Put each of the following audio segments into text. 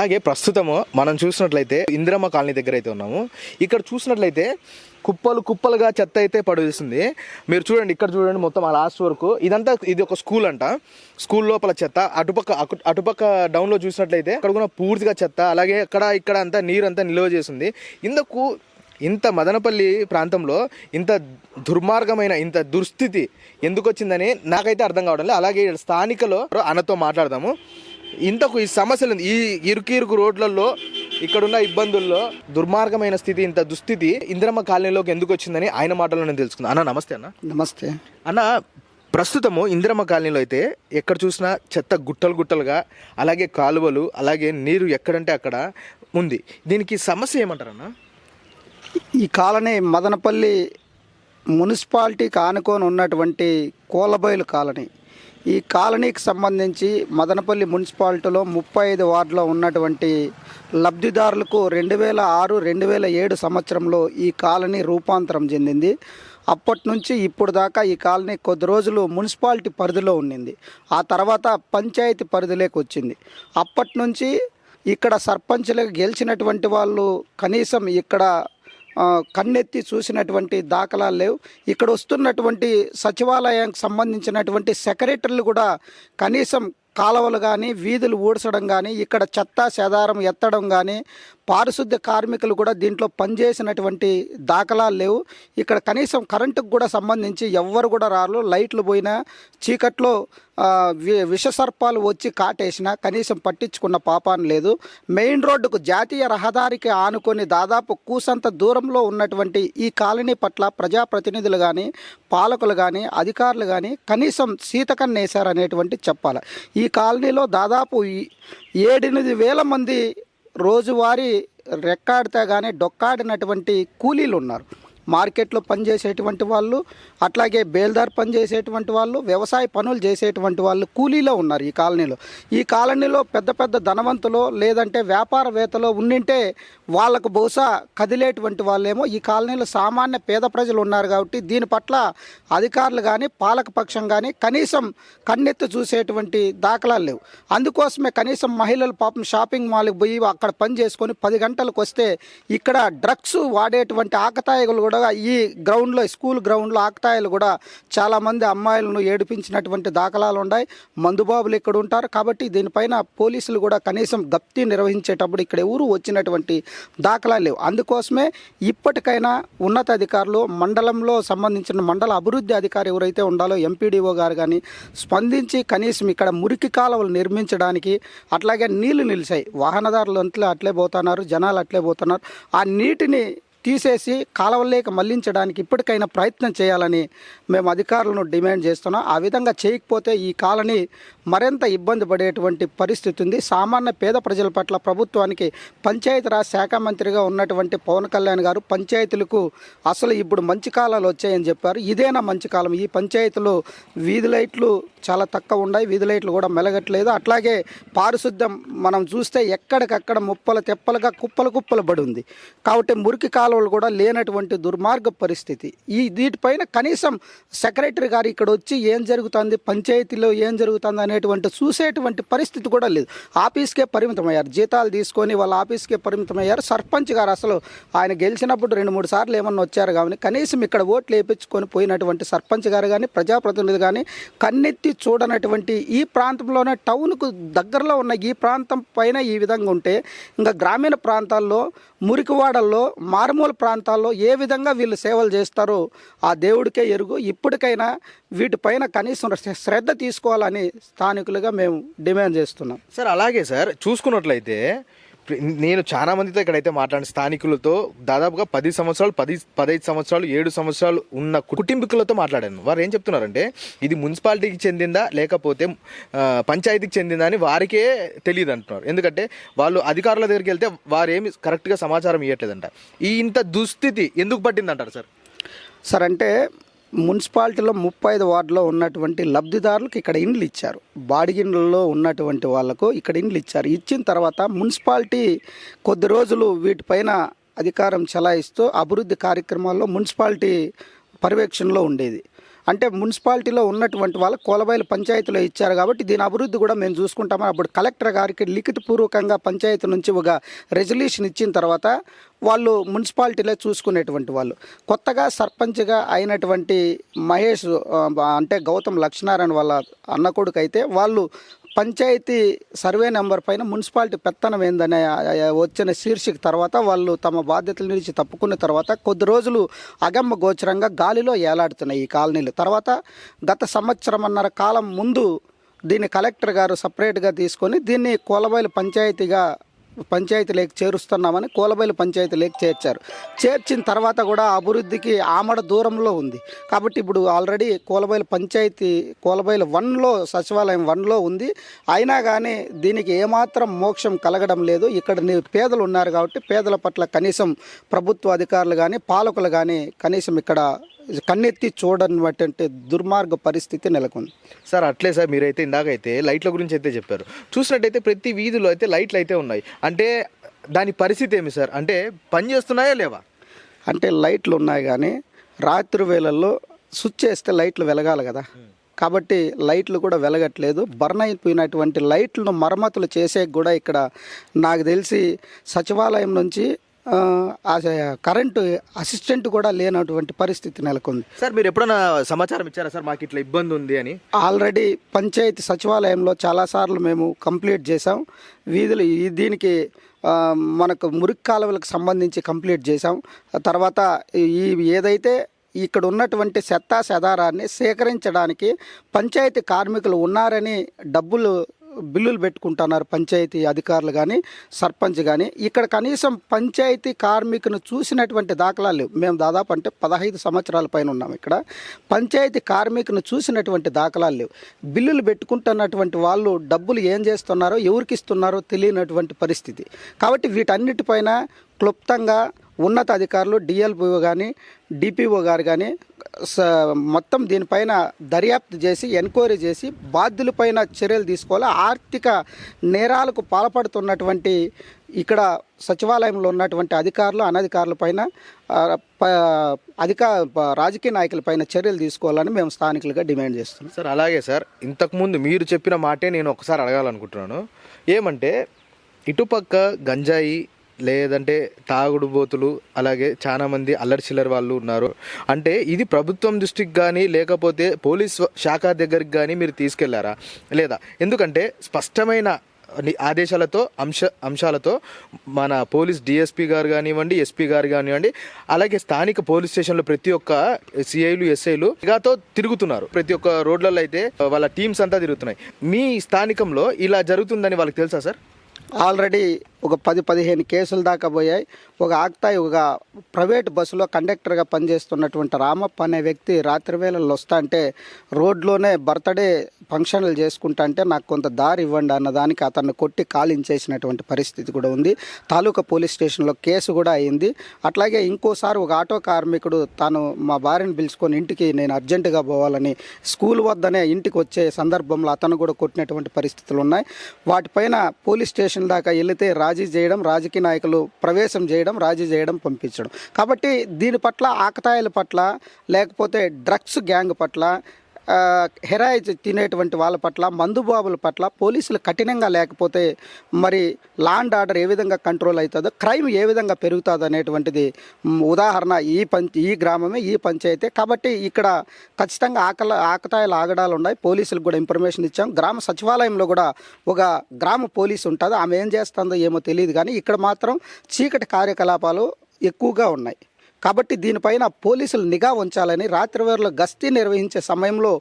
అలాగే ప్రస్తుతము మనం చూసినట్లయితే ఇందిరమ్మ కాలనీ దగ్గర అయితే ఉన్నాము. ఇక్కడ చూసినట్లయితే కుప్పలు కుప్పలుగా చెత్త అయితే పడేస్తుంది. మీరు చూడండి, ఇక్కడ చూడండి, మొత్తం ఆ లాస్ట్ వరకు ఇదంతా ఇది ఒక స్కూల్ అంట. స్కూల్ లోపల చెత్త, అటుపక్క డౌన్లో చూసినట్లయితే అక్కడ కూడా పూర్తిగా చెత్త, అలాగే ఇక్కడ అంతా నీరు అంతా నిల్వ చేస్తుంది. ఇంత మదనపల్లి ప్రాంతంలో ఇంత దుర్మార్గమైన ఇంత దుస్థితి ఎందుకు వచ్చిందని నాకైతే అర్థం కావడం లేదు. అలాగే స్థానికలో అన్నతో మాట్లాడదాము. ఈ సమస్యలు, ఈ ఇరుకు రోడ్లలో ఇక్కడున్న ఇబ్బందుల్లో దుర్మార్గమైన స్థితి, ఇంత దుస్థితి ఇందిరమ్మ కాలనీలోకి ఎందుకు వచ్చిందని ఆయన మాటల్లో నేను తెలుసుకుందాం. అన్న నమస్తే. నమస్తే అన్న. ప్రస్తుతము ఇందిరమ్మ కాలనీలో అయితే ఎక్కడ చూసినా చెత్త గుట్టలుగా, అలాగే కాలువలు, అలాగే నీరు ఎక్కడంటే అక్కడ ఉంది. దీనికి సమస్య ఏమంటారన్న? ఈ కాలనీ మదనపల్లి మున్సిపాలిటీకి ఆనుకొని ఉన్నటువంటి కోలబైలు కాలనీ. ఈ కాలనీకి సంబంధించి మదనపల్లి మున్సిపాలిటీలో 35 వార్డులో ఉన్నటువంటి లబ్ధిదారులకు 2006-2007 సంవత్సరంలో ఈ కాలనీ రూపాంతరం చెందింది. అప్పటి నుంచి ఇప్పుడు దాకా ఈ కాలనీ కొద్ది రోజులు మున్సిపాలిటీ పరిధిలో ఉండింది. ఆ తర్వాత పంచాయతీ పరిధిలోకి వచ్చింది. అప్పటి నుంచి ఇక్కడ సర్పంచ్లుగా గెలిచినటువంటి వాళ్ళు కనీసం ఇక్కడ కన్నెత్తి చూసినటువంటి దాఖలాలు లేవు. ఇక్కడ వస్తున్నటువంటి సచివాలయానికి సంబంధించినటువంటి సెక్రటరీలు కూడా కనీసం కాలువలు కానీ, వీధులు ఊడ్చడం కానీ, ఇక్కడ చెత్త చెదారం ఎత్తడం కానీ, పారిశుద్ధ్య కార్మికులు కూడా దీంట్లో పనిచేసినటువంటి దాఖలాలు లేవు. ఇక్కడ కనీసం కరెంటుకు కూడా సంబంధించి ఎవ్వరు కూడా రారు. లైట్లు పోయినా, చీకట్లో విషసర్పాలు వచ్చి కాటేసినా కనీసం పట్టించుకున్న పాపాన్ని లేదు. మెయిన్ రోడ్డుకు, జాతీయ రహదారికి ఆనుకొని దాదాపు కూసంత దూరంలో ఉన్నటువంటి ఈ కాలనీ పట్ల ప్రజాప్రతినిధులు కానీ, పాలకులు కానీ, అధికారులు కానీ కనీసం సీతకన్నేశారనేటువంటి చెప్పాలి. ఈ కాలనీలో దాదాపు 7-8 వేల మంది రోజువారీ రెక్కాడితే కానీ డొక్కాడినటువంటి కూలీలు ఉన్నారు. మార్కెట్లో పనిచేసేటువంటి వాళ్ళు, అట్లాగే బేల్దార్ పనిచేసేటువంటి వాళ్ళు, వ్యవసాయ పనులు చేసేటువంటి వాళ్ళు కూలీలో ఉన్నారు ఈ కాలనీలో. ఈ కాలనీలో పెద్ద పెద్ద ధనవంతులు లేదంటే వ్యాపారవేత్తలు ఉండింటే వాళ్ళకు బహుశా కదిలేటువంటి వాళ్ళేమో. ఈ కాలనీలో సామాన్య పేద ప్రజలు ఉన్నారు కాబట్టి దీని పట్ల అధికారులు కానీ, పాలకపక్షం కానీ కనీసం కన్నెత్తి చూసేటువంటి దాఖలాలు లేవు. అందుకోసమే కనీసం మహిళలు పాపం షాపింగ్ మాల్కి పోయి అక్కడ పని చేసుకొని 10 గంటలకు వస్తే ఇక్కడ డ్రగ్స్ వాడేటువంటి ఆకతాయిలు కూడా ఈ గ్రౌండ్లో, స్కూల్ గ్రౌండ్లో ఆకతాయిలు కూడా చాలామంది అమ్మాయిలను ఏడిపించినటువంటి దాఖలాలు ఉన్నాయి. మందుబాబులు ఇక్కడ ఉంటారు కాబట్టి దీనిపైన పోలీసులు కూడా కనీసం గప్తి నిర్వహించేటప్పుడు ఇక్కడ ఎవరు వచ్చినటువంటి దాఖలాలు లేవు. అందుకోసమే ఇప్పటికైనా ఉన్నతాధికారులు, మండలంలో సంబంధించిన మండల అభివృద్ధి అధికారి ఎవరైతే ఉండాలో ఎంపీడీఓ గారు కానీ స్పందించి కనీసం ఇక్కడ మురికి కాలువలు నిర్మించడానికి, అట్లాగే నీళ్లు నిలిచాయి, వాహనదారులు అట్లే పోతున్నారు, జనాలు అట్లే పోతున్నారు, ఆ నీటిని తీసేసి కాలువలేక మళ్లించడానికి ఇప్పటికైనా ప్రయత్నం చేయాలని మేము అధికారులను డిమాండ్ చేస్తున్నాం. ఆ విధంగా చేయకపోతే ఈ కాలనీ మరింత ఇబ్బంది పడేటువంటి పరిస్థితి ఉంది. సామాన్య పేద ప్రజల పట్ల ప్రభుత్వానికి పంచాయతీరాజ్ శాఖ మంత్రిగా ఉన్నటువంటి పవన్ కళ్యాణ్ గారు పంచాయతీలకు అసలు ఇప్పుడు మంచి కాలాలు వచ్చాయని చెప్పారు. ఇదేనా మంచి కాలం? ఈ పంచాయతీలో వీధి లైట్లు చాలా తక్కువ ఉన్నాయి, వీధి లైట్లు కూడా మెలగట్లేదు. అట్లాగే పారిశుద్ధ్యం మనం చూస్తే ఎక్కడికక్కడ ముప్పలు తెప్పలుగా కుప్పలు పడి ఉంది. కాబట్టి మురికి కాలువలు కూడా లేనటువంటి దుర్మార్గ పరిస్థితి. వీటిపైన కనీసం సెక్రటరీ గారు ఇక్కడ వచ్చి ఏం జరుగుతుంది, పంచాయతీలో ఏం జరుగుతుంది అనేటువంటి చూసేటువంటి పరిస్థితి కూడా లేదు. ఆఫీస్కే పరిమితమయ్యారు, జీతాలు తీసుకొని వాళ్ళ ఆఫీస్కే పరిమితమయ్యారు. సర్పంచ్ గారు అసలు ఆయన గెలిచినప్పుడు 2-3 సార్లు ఏమన్నా వచ్చారు కానీ కనీసం ఇక్కడ ఓట్లు వేయించుకొని పోయినటువంటి సర్పంచ్ గారు కానీ, ప్రజాప్రతినిధి కానీ కన్నెత్తి చూడనటువంటి ఈ ప్రాంతంలోనే, టౌన్కు దగ్గరలో ఉన్న ఈ ప్రాంతం పైన ఈ విధంగా ఉంటే ఇంకా గ్రామీణ ప్రాంతాల్లో, మురికివాడల్లో, మారుమూల ప్రాంతాల్లో ఏ విధంగా వీళ్ళు సేవలు చేస్తారో ఆ దేవుడికే ఎరుగు. ఇప్పటికైనా వీటిపైన కనీసం శ్రద్ధ తీసుకోవాలని స్థానికులుగా మేము డిమాండ్ చేస్తున్నాం. సార్ అలాగే సార్ చూసుకున్నట్లయితే నేను చాలా మందితో ఇక్కడైతే మాట్లాడిన స్థానికులతో దాదాపుగా 10 సంవత్సరాలు, 15 సంవత్సరాలు, 7 సంవత్సరాలు ఉన్న కుటుంబీకులతో మాట్లాడాను. వారు ఏం చెప్తున్నారంటే ఇది మున్సిపాలిటీకి చెందిందా లేకపోతే పంచాయతీకి చెందిందా అని వారికే తెలియదు అంటున్నారు. ఎందుకంటే వాళ్ళు అధికారుల దగ్గరికి వెళ్తే వారు ఏమి కరెక్ట్గా సమాచారం ఇవ్వట్లేదంట. ఇంత దుస్థితి ఎందుకు పట్టిందంటారు సార్? సార్ అంటే మున్సిపాలిటీలో 35 వార్డులో ఉన్నటువంటి లబ్ధిదారులకు ఇక్కడ ఇండ్లు ఇచ్చారు. బాడిగిన్లలో ఉన్నటువంటి వాళ్లకు ఇక్కడ ఇండ్లు ఇచ్చారు. ఇచ్చిన తర్వాత మున్సిపాలిటీ కొద్ది రోజులు వీటిపైన అధికారం చెలాయిస్తూ అభివృద్ధి కార్యక్రమాల్లో మున్సిపాలిటీ పర్యవేక్షణలో ఉండేది. అంటే మున్సిపాలిటీలో ఉన్నటువంటి వాళ్ళు కోలబైలు పంచాయతీలో ఇచ్చారు కాబట్టి దీని అభివృద్ధి కూడా మేము చూసుకుంటామని అప్పుడు కలెక్టర్ గారికి లిఖితపూర్వకంగా పంచాయతీ నుంచి ఒక రెజల్యూషన్ ఇచ్చిన తర్వాత వాళ్ళు మున్సిపాలిటీలో చూసుకునేటువంటి వాళ్ళు. కొత్తగా సర్పంచ్గా అయినటువంటి మహేష్ అంటే గౌతమ్ లక్ష్మీనారాయణ వాళ్ళ అన్న కొడుకు అయితే వాళ్ళు పంచాయతీ సర్వే నెంబర్ పైన మున్సిపాలిటీ పెత్తనం ఏందనే వచ్చిన శీర్షిక తర్వాత వాళ్ళు తమ బాధ్యతల నుంచి తప్పుకున్న తర్వాత కొద్ది రోజులు అగమ్య గోచరంగా గాలిలో ఏలాడుతున్నాయి ఈ కాలనీలు. తర్వాత గత సంవత్సరంన్నర కాలం ముందు దీన్ని కలెక్టర్ గారు సపరేట్గా తీసుకొని దీన్ని కోలబైలు పంచాయతీలోకి చేరుస్తున్నామని కోలబైలు పంచాయతీలోకి చేర్చిన తర్వాత కూడా అభివృద్ధికి ఆమడ దూరంలో ఉంది. కాబట్టి ఇప్పుడు ఆల్రెడీ కోలబైలు 1లో సచివాలయం 1లో ఉంది. అయినా కానీ దీనికి ఏమాత్రం మోక్షం కలగడం లేదు. ఇక్కడ పేదలు ఉన్నారు కాబట్టి పేదల పట్ల కనీసం ప్రభుత్వ అధికారులు కానీ పాలకులు కానీ కనీసం ఇక్కడ కన్నెత్తి చూడనటువంటి దుర్మార్గ పరిస్థితి నెలకొంది. సార్ అట్లే సార్ మీరైతే ఇందాకైతే లైట్ల గురించి అయితే చెప్పారు. చూసినట్టయితే ప్రతి వీధిలో అయితే లైట్లు అయితే ఉన్నాయి. అంటే దాని పరిస్థితి ఏమి సార్? అంటే పని చేస్తున్నాయా లేవా? అంటే లైట్లు ఉన్నాయి కానీ రాత్రి వేళల్లో స్విచ్ చేస్తే లైట్లు వెలగాలి కదా, కాబట్టి లైట్లు కూడా వెలగట్లేదు. బర్న్ అయిపోయినటువంటి లైట్లను మరమ్మతులు చేసే కూడా ఇక్కడ నాకు తెలిసి సచివాలయం నుంచి కరెంటు అసిస్టెంట్ కూడా లేనటువంటి పరిస్థితి నెలకొంది. సార్ మీరు ఎప్పుడైనా సమాచారం ఇచ్చారా సార్ మాకు ఇట్లా ఇబ్బంది ఉంది అని? ఆల్రెడీ పంచాయతీ సచివాలయంలో చాలాసార్లు మేము కంప్లీట్ చేసాం. వీధులు దీనికి మనకు మురికి కాలువలకు సంబంధించి కంప్లీట్ చేసాం. తర్వాత ఏదైతే ఇక్కడ ఉన్నటువంటి చెత్తా చెదారాన్ని సేకరించడానికి పంచాయతీ కార్మికులు ఉన్నారని బిల్లులు పెట్టుకుంటున్నారు పంచాయతీ అధికారులు కానీ సర్పంచ్ కానీ. ఇక్కడ కనీసం పంచాయతీ కార్మికును చూసినటువంటి దాఖలాలు లేవు. మేము దాదాపు అంటే 15 సంవత్సరాల పైన ఉన్నాం ఇక్కడ. పంచాయతీ కార్మికును చూసినటువంటి దాఖలాలు లేవు. బిల్లులు పెట్టుకుంటున్నటువంటి వాళ్ళు డబ్బులు ఏం చేస్తున్నారో ఎవరికి ఇస్తున్నారో తెలియనటువంటి పరిస్థితి. కాబట్టి వీటన్నిటిపైన క్లుప్తంగా ఉన్నత అధికారులు డిఎల్పిఓ కానీ డిపిఓ గారు కానీ మొత్తం దీనిపైన దర్యాప్తు చేసి ఎంక్వైరీ చేసి బాధ్యులపైన చర్యలు తీసుకోవాలి. ఆర్థిక నేరాలకు పాల్పడుతున్నటువంటి ఇక్కడ సచివాలయంలో ఉన్నటువంటి అధికారులు అనధికారుల పైన రాజకీయ నాయకులపైన చర్యలు తీసుకోవాలని మేము స్థానికులుగా డిమాండ్ చేస్తున్నాం. సార్ అలాగే సార్ ఇంతకుముందు మీరు చెప్పిన మాటే నేను ఒకసారి అడగాలనుకుంటున్నాను. ఏమంటే ఇటుపక్క గంజాయి లేదంటే తాగుడు బోతులు అలాగే చాలామంది అల్లరి చిల్లర వాళ్ళు ఉన్నారు. అంటే ఇది ప్రభుత్వం దృష్టికి కానీ లేకపోతే పోలీస్ శాఖ దగ్గరికి కానీ మీరు తీసుకెళ్లారా లేదా? ఎందుకంటే స్పష్టమైన ఆదేశాలతో అంశాలతో మన పోలీస్ డిఎస్పీ గారు కానివ్వండి, ఎస్పీ గారు కానివ్వండి, అలాగే స్థానిక పోలీస్ స్టేషన్లో ప్రతి ఒక్క సిఐలు ఎస్ఐలు ఇలాతో తిరుగుతున్నారు. ప్రతి ఒక్క రోడ్లలో అయితే వాళ్ళ టీమ్స్ అంతా తిరుగుతున్నాయి. మీ స్థానికంలో ఇలా జరుగుతుందని వాళ్ళకి తెలుసా సార్? ఆల్రెడీ ఒక 10-15 కేసులు దాకా పోయాయి. ఒక ఆక్తాయి ఒక ప్రైవేట్ బస్సులో కండక్టర్గా పనిచేస్తున్నటువంటి రామప్ప అనే వ్యక్తి రాత్రి వేళల్లో వస్తా అంటే రోడ్లోనే బర్త్డే ఫంక్షన్లు చేసుకుంటా అంటే నాకు కొంత దారి ఇవ్వండి అన్నదానికి అతన్ని కొట్టి కాలించేసినటువంటి పరిస్థితి కూడా ఉంది. తాలూకా పోలీస్ స్టేషన్లో కేసు కూడా అయింది. అట్లాగే ఇంకోసారి ఒక ఆటో కార్మికుడు తాను మా భార్యను పిలుచుకొని ఇంటికి నేను అర్జెంటుగా పోవాలని స్కూల్ వద్దనే ఇంటికి వచ్చే సందర్భంలో అతను కూడా కొట్టినటువంటి పరిస్థితులు ఉన్నాయి. వాటిపైన పోలీస్ స్టేషన్ దాకా వెళితే రాజీ చేయడం, రాజకీయ నాయకులు ప్రవేశం చేయడం, రాజీ చేయడం, పంపించడం. కాబట్టి దీని పట్ల ఆకతాయిల పట్ల లేకపోతే డ్రగ్స్ గ్యాంగ్ పట్ల హెరాయి తినేటువంటి వాళ్ళ పట్ల మందుబాబుల పట్ల పోలీసులు కఠినంగా లేకపోతే మరి లా అండ్ ఆర్డర్ ఏ విధంగా కంట్రోల్ అవుతుందో, క్రైమ్ ఏ విధంగా పెరుగుతుందో అనేటువంటిది ఉదాహరణ ఈ గ్రామమే, ఈ పంచాయతీ. కాబట్టి ఇక్కడ ఖచ్చితంగా ఆకతాయిల ఆగడాలు ఉన్నాయి. పోలీసులకు కూడా ఇన్ఫర్మేషన్ ఇచ్చాం. గ్రామ సచివాలయంలో కూడా ఒక గ్రామ పోలీసు ఉంటుంది. ఆమె ఏం చేస్తుందో ఏమో తెలియదు కానీ ఇక్కడ మాత్రం చీకటి కార్యకలాపాలు ఎక్కువగా ఉన్నాయి. కాబట్టి దీనిపైన పోలీసులు నిఘా ఉంచాలని రాత్రి వేళలో గస్తీ నిర్వహించే సమయంలో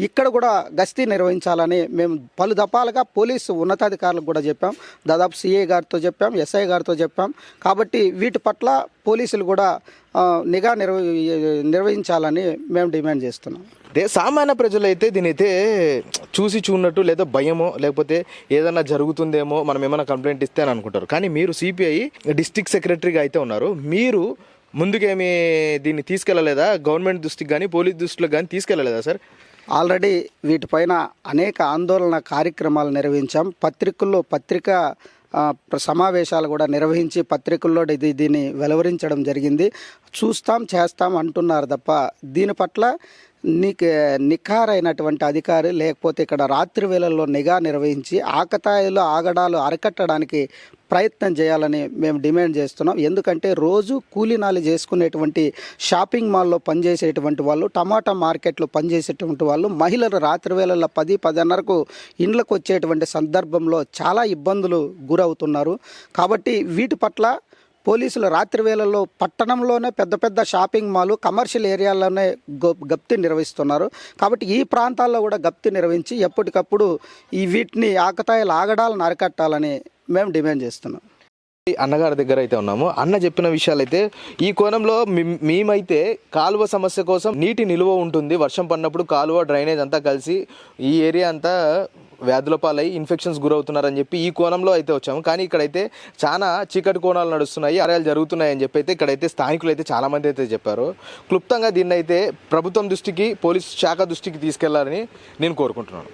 ఇక్కడ కూడా గస్తీ నిర్వహించాలని మేము పలు దఫాలుగా పోలీసు ఉన్నతాధికారులకు కూడా చెప్పాం. దాదాపు సిఐ గారితో చెప్పాం, ఎస్ఐ గారితో చెప్పాం. కాబట్టి వీటి పట్ల పోలీసులు కూడా నిఘా నిర్వహించాలని మేము డిమాండ్ చేస్తున్నాం. అదే సామాన్య ప్రజలైతే దీనైతే చూసి చూడనట్టు లేదా భయమో లేకపోతే ఏదైనా జరుగుతుందేమో మనం ఏమైనా కంప్లైంట్ ఇస్తే అని అనుకుంటారు. కానీ మీరు సిపిఐ డిస్ట్రిక్ట్ సెక్రటరీగా అయితే ఉన్నారు. మీరు ముందుకేమి దీన్ని తీసుకెళ్ళలేదా? గవర్నమెంట్ దృష్టికి కానీ పోలీస్ దృష్టిలో కానీ తీసుకెళ్ళలేదా సార్? ఆల్రెడీ వీటిపైన అనేక ఆందోళన కార్యక్రమాలు నిర్వహించాం. పత్రికల్లో పత్రికా సమావేశాలు కూడా నిర్వహించి పత్రికల్లో దీన్ని వెలువరించడం జరిగింది. చూస్తాం చేస్తాం అంటున్నారు తప్ప దీని పట్ల నిఖారైనటువంటి అధికారి లేకపోతే ఇక్కడ రాత్రి వేళల్లో నిఘా నిర్వహించి ఆకతాయిలు ఆగడాలు అరికట్టడానికి ప్రయత్నం చేయాలని మేము డిమాండ్ చేస్తున్నాం. ఎందుకంటే రోజు కూలీనాలు చేసుకునేటువంటి షాపింగ్ మాల్లో పనిచేసేటువంటి వాళ్ళు, టమాటా మార్కెట్లో పనిచేసేటువంటి వాళ్ళు, మహిళలు రాత్రి వేళల్లో 10-10:30కు ఇండ్లకు వచ్చేటువంటి సందర్భంలో చాలా ఇబ్బందులు గురవుతున్నారు. కాబట్టి వీటి పట్ల పోలీసులు రాత్రి వేళల్లో పట్టణంలోనే పెద్ద పెద్ద షాపింగ్ మాల్, కమర్షియల్ ఏరియాల్లోనే గప్తి నిర్వహిస్తున్నారు. కాబట్టి ఈ ప్రాంతాల్లో కూడా గప్తి నిర్వహించి ఎప్పటికప్పుడు వీటిని ఆకతాయిల ఆగడాలను అరికట్టాలని మేము డిమాండ్ చేస్తున్నాం. అన్నగారి దగ్గర అయితే ఉన్నాము. అన్న చెప్పిన విషయాలు అయితే ఈ కోణంలో మేమైతే కాలువ సమస్య కోసం నీటి నిలువ ఉంటుంది. వర్షం పడినప్పుడు కాలువ డ్రైనేజ్ అంతా కలిసి ఈ ఏరియా అంతా వ్యాధుల పాలై ఇన్ఫెక్షన్స్ గురవుతున్నారని చెప్పి ఈ కోణంలో అయితే వచ్చాము. కానీ ఇక్కడైతే చాలా చీకటి కోణాలు నడుస్తున్నాయి, అర్యాలు జరుగుతున్నాయి అని చెప్పి అయితే ఇక్కడైతే స్థానికులు అయితే చాలామంది అయితే చెప్పారు. క్లుప్తంగా దీన్ని అయితే ప్రభుత్వం దృష్టికి, పోలీస్ శాఖ దృష్టికి తీసుకెళ్లాలని నేను కోరుకుంటున్నాను.